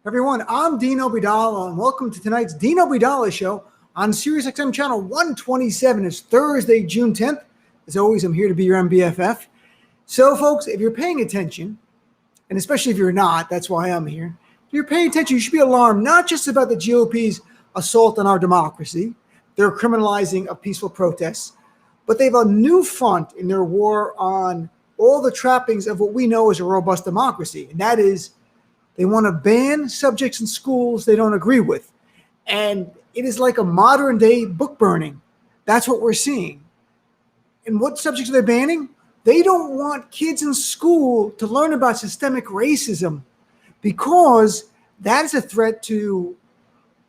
Everyone, I'm Dino Bidala, and welcome to tonight's Dino Bidala Show on SiriusXM Channel 127. It's Thursday, June 10th. As always, I'm here to be your MBFF. So, folks, if you're paying attention, and especially if you're not, that's why I'm here. If you're paying attention, you should be alarmed not just about the GOP's assault on our democracy, their criminalizing of peaceful protests, but they have a new front in their war on all the trappings of what we know as a robust democracy, and that is they want to ban subjects in schools they don't agree with. And it is like a modern day book burning. That's what we're seeing. And what subjects are they banning? They don't want kids in school to learn about systemic racism because that is a threat to,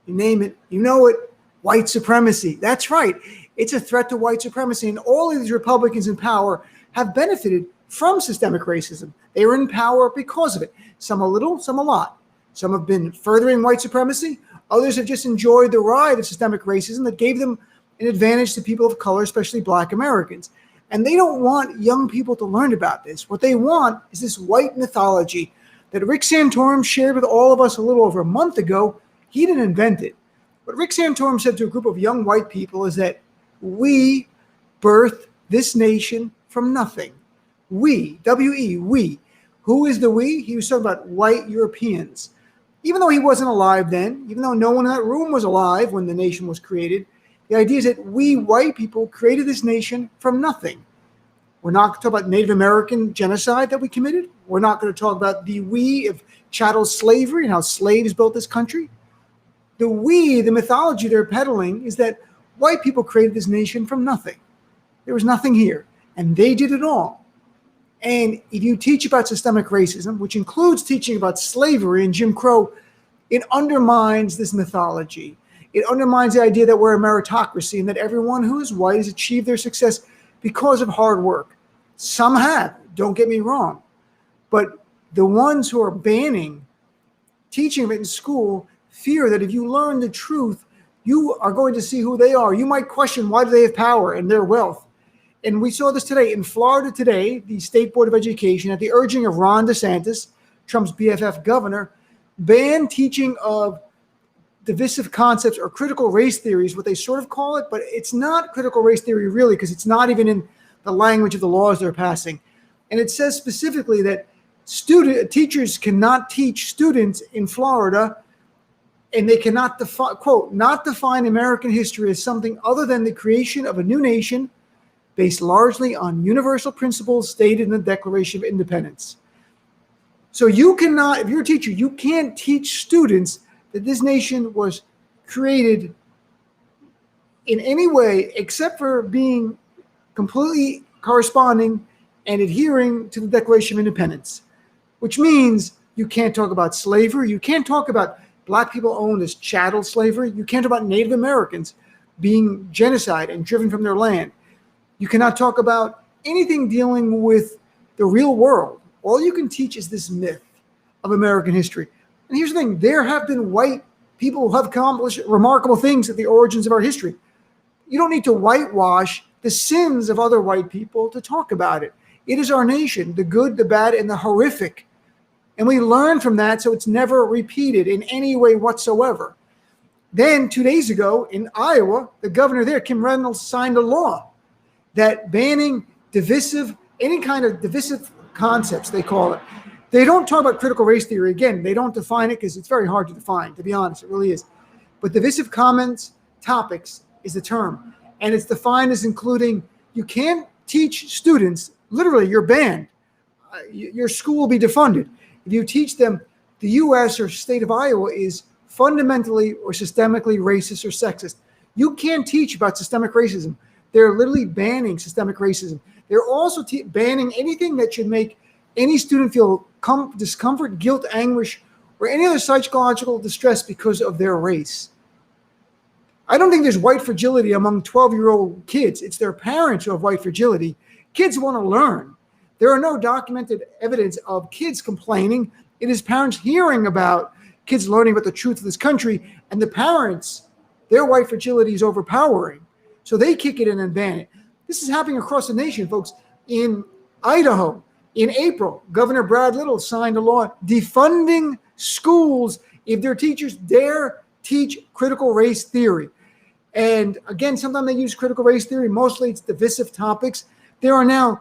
you name it, you know it, white supremacy. That's right. It's a threat to white supremacy. And all of these Republicans in power have benefited from systemic racism. They were in power because of it. Some a little, some a lot. Some have been furthering white supremacy. Others have just enjoyed the ride of systemic racism that gave them an advantage to people of color, especially Black Americans. And they don't want young people to learn about this. What they want is this white mythology that Rick Santorum shared with all of us a little over a month ago. He didn't invent it. What Rick Santorum said to a group of young white people is that we birthed this nation from nothing. We, W-E, we. Who is the we? He was talking about white Europeans. Even though he wasn't alive then, even though no one in that room was alive when the nation was created, the idea is that we white people created this nation from nothing. We're not going to talk about Native American genocide that we committed. We're not going to talk about the we of chattel slavery and how slaves built this country. The we, the mythology they're peddling, is that white people created this nation from nothing. There was nothing here, and they did it all. And if you teach about systemic racism, which includes teaching about slavery and Jim Crow, it undermines this mythology. It undermines the idea that we're a meritocracy and that everyone who is white has achieved their success because of hard work. Some have, don't get me wrong. But the ones who are banning teaching of it in school fear that if you learn the truth, you are going to see who they are. You might question why do they have power and their wealth. And we saw this today in Florida today. The State Board of Education, at the urging of Ron DeSantis, Trump's BFF governor, banned teaching of divisive concepts or critical race theories, what they sort of call it, but it's not critical race theory really because it's not even in the language of the laws they're passing. And it says specifically that teachers cannot teach students in Florida, and they cannot quote, not define American history as something other than the creation of a new nation based largely on universal principles stated in the Declaration of Independence. So you cannot, if you're a teacher, you can't teach students that this nation was created in any way except for being completely corresponding and adhering to the Declaration of Independence, which means you can't talk about slavery. You can't talk about Black people owned as chattel slavery. You can't talk about Native Americans being genocide and driven from their land. You cannot talk about anything dealing with the real world. All you can teach is this myth of American history. And here's the thing. There have been white people who have accomplished remarkable things at the origins of our history. You don't need to whitewash the sins of other white people to talk about it. It is our nation, the good, the bad, and the horrific. And we learn from that so it's never repeated in any way whatsoever. Then 2 days ago in Iowa, the governor there, Kim Reynolds, signed a law that banning any kind of divisive concepts, they call it. They don't talk about critical race theory. Again, they don't define it because it's very hard to define, to be honest. It really is. But divisive topics is the term. And it's defined as including, you can't teach students, literally, you're banned. Your school will be defunded. If you teach them the U.S. or state of Iowa is fundamentally or systemically racist or sexist, you can't teach about systemic racism. They're literally banning systemic racism. They're also banning anything that should make any student feel discomfort, guilt, anguish, or any other psychological distress because of their race. I don't think there's white fragility among 12-year-old kids. It's their parents who have white fragility. Kids want to learn. There are no documented evidence of kids complaining. It is parents hearing about kids learning about the truth of this country, and the parents, their white fragility is overpowering. So they kick it in and ban it. This is happening across the nation, folks. In Idaho, in April, Governor Brad Little signed a law defunding schools if their teachers dare teach critical race theory. And again, sometimes they use critical race theory. Mostly it's divisive topics. The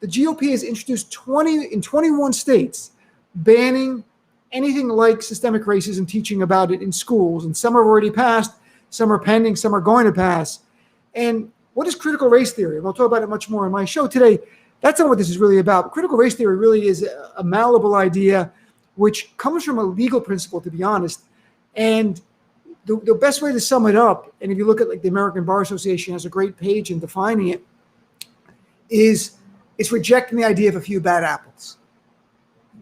GOP has introduced 21 states banning anything like systemic racism, teaching about it in schools. And some have already passed, some are pending, some are going to pass. And what is critical race theory? And I'll talk about it much more in my show today. That's not what this is really about. Critical race theory really is a malleable idea which comes from a legal principle, to be honest. And the best way to sum it up, and if you look at like the American Bar Association has a great page in defining it, is it's rejecting the idea of a few bad apples.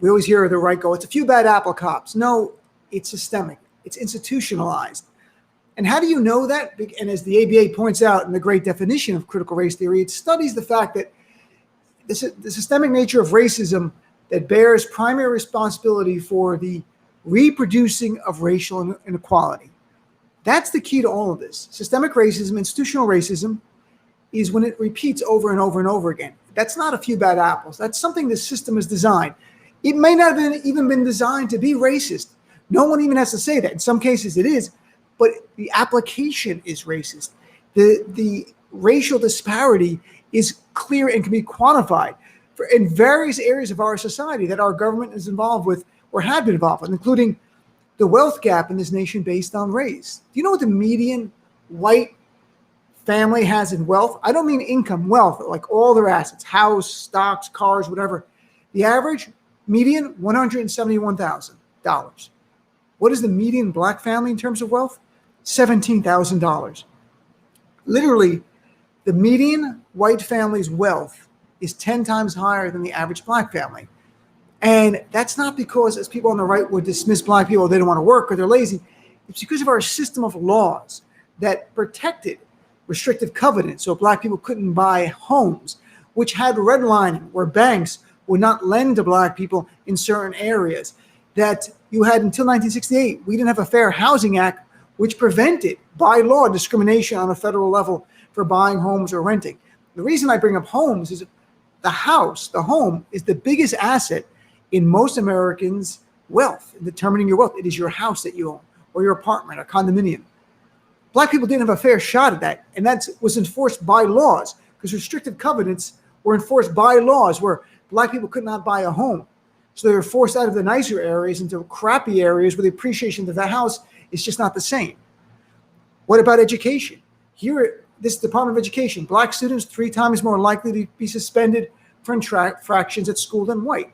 We always hear the right go, it's a few bad apple cops. No, it's systemic. It's institutionalized. And how do you know that? And as the ABA points out in the great definition of critical race theory, it studies the fact that the systemic nature of racism that bears primary responsibility for the reproducing of racial inequality. That's the key to all of this. Systemic racism, institutional racism, is when it repeats over and over and over again. That's not a few bad apples. That's something the system has designed. It may not have even been designed to be racist. No one even has to say that. In some cases it is, but the application is racist. The racial disparity is clear and can be quantified in various areas of our society that our government is involved with or had been involved with, including the wealth gap in this nation based on race. Do you know what the median white family has in wealth? I don't mean income, wealth, like all their assets, house, stocks, cars, whatever. The average median, $171,000. What is the median black family in terms of wealth? $17,000. Literally, the median white family's wealth is 10 times higher than the average black family. And that's not because, as people on the right would dismiss black people, they don't want to work or they're lazy. It's because of our system of laws that protected restrictive covenants, so black people couldn't buy homes, which had redlining, where banks would not lend to black people in certain areas. That you had until 1968, we didn't have a Fair Housing Act, which prevented, by law, discrimination on a federal level for buying homes or renting. The reason I bring up homes is the house, the home, is the biggest asset in most Americans' wealth, in determining your wealth. It is your house that you own, or your apartment, or condominium. Black people didn't have a fair shot at that, and that was enforced by laws, because restrictive covenants were enforced by laws where black people could not buy a home. So they were forced out of the nicer areas into crappy areas where the appreciation of the house is just not the same. What about education? Here at this Department of Education, black students 3 times more likely to be suspended for infractions at school than white.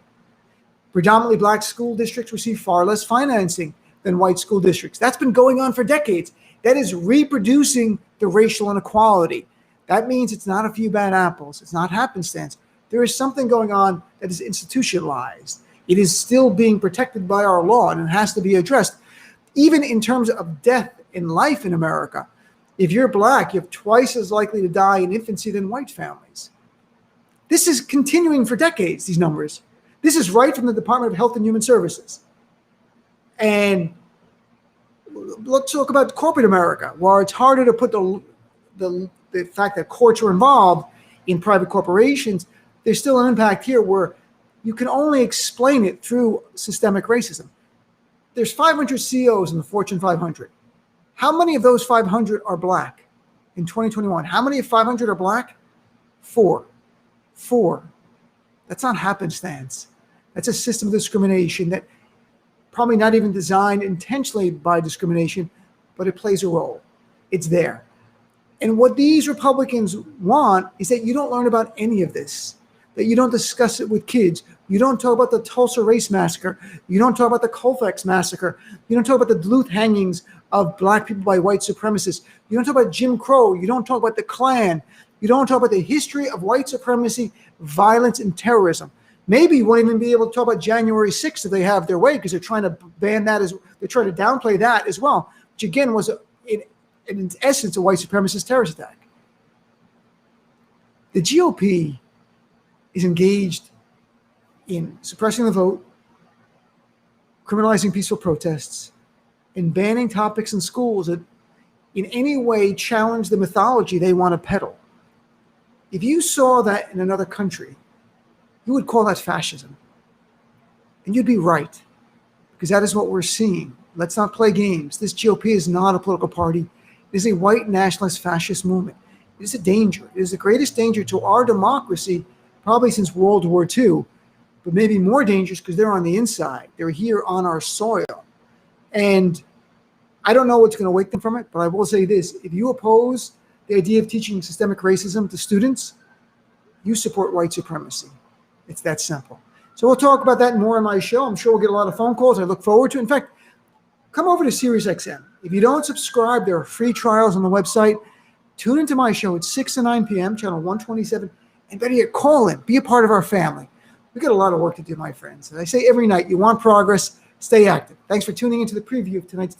Predominantly black school districts receive far less financing than white school districts. That's been going on for decades. That is reproducing the racial inequality. That means it's not a few bad apples. It's not happenstance. There is something going on that is institutionalized. It is still being protected by our law, and it has to be addressed. Even in terms of death in life in America, if you're black, you're twice as likely to die in infancy than white families. This is continuing for decades, these numbers. This is right from the Department of Health and Human Services. And let's talk about corporate America, where it's harder to put the fact that courts are involved in private corporations. There's still an impact here where you can only explain it through systemic racism. There's 500 CEOs in the Fortune 500. How many of those 500 are black in 2021? How many of 500 are black? 4. That's not happenstance. That's a system of discrimination that probably not even designed intentionally by discrimination, but it plays a role. It's there. And what these Republicans want is that you don't learn about any of this, that you don't discuss it with kids. You don't talk about the Tulsa Race Massacre. You don't talk about the Colfax Massacre. You don't talk about the Duluth hangings of black people by white supremacists. You don't talk about Jim Crow. You don't talk about the Klan. You don't talk about the history of white supremacy, violence, and terrorism. Maybe you won't even be able to talk about January 6th if they have their way, because they're trying to ban that they're trying to downplay that as well, which again was in essence a white supremacist terrorist attack. The GOP is engaged in suppressing the vote, criminalizing peaceful protests, and banning topics in schools that in any way challenge the mythology they want to peddle. If you saw that in another country, you would call that fascism. And you'd be right, because that is what we're seeing. Let's not play games. This GOP is not a political party. It is a white nationalist fascist movement. It is a danger. It is the greatest danger to our democracy probably since World War II, but maybe more dangerous because they're on the inside. They're here on our soil. And I don't know what's going to wake them from it, but I will say this. If you oppose the idea of teaching systemic racism to students, you support white supremacy. It's that simple. So we'll talk about that more on my show. I'm sure we'll get a lot of phone calls. I look forward to it. In fact, come over to SiriusXM. If you don't subscribe, there are free trials on the website. Tune into my show at 6 to 9 p.m., channel 127. And better yet, call in. Be a part of our family. We've got a lot of work to do, my friends. As I say every night, you want progress, stay active. Thanks for tuning into the preview of tonight's